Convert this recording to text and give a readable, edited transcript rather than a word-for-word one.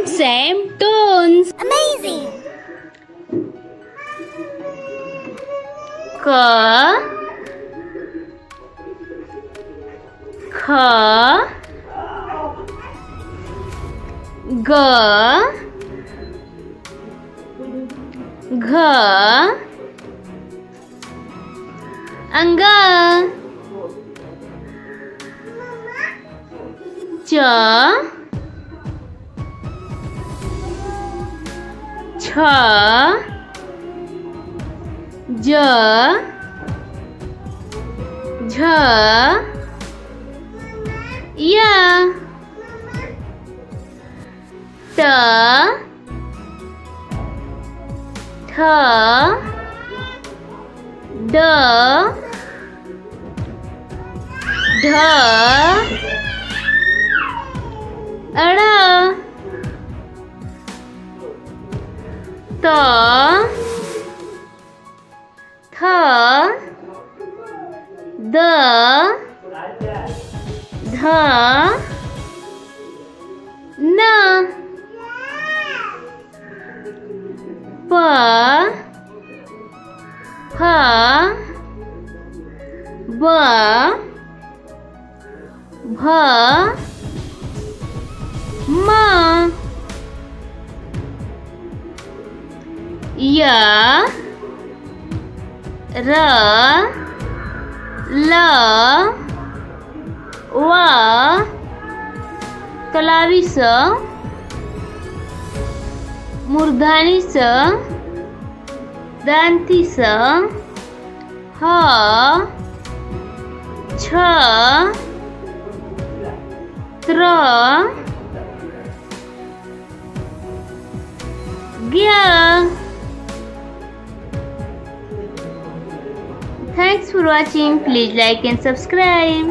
Same tones. Amazing! K, K, G, G, Anga, Ch, Ch, J, J, Ya, T, Th, D, Dh, ड़, T, Th, D, Dh, N, P, H, B, Bh, M, Y, R, L, W, कलावी स, मूर्धानी स, दांती स, ह, छ, त्र, ज्ञ. Thanks for watching. Please like and subscribe.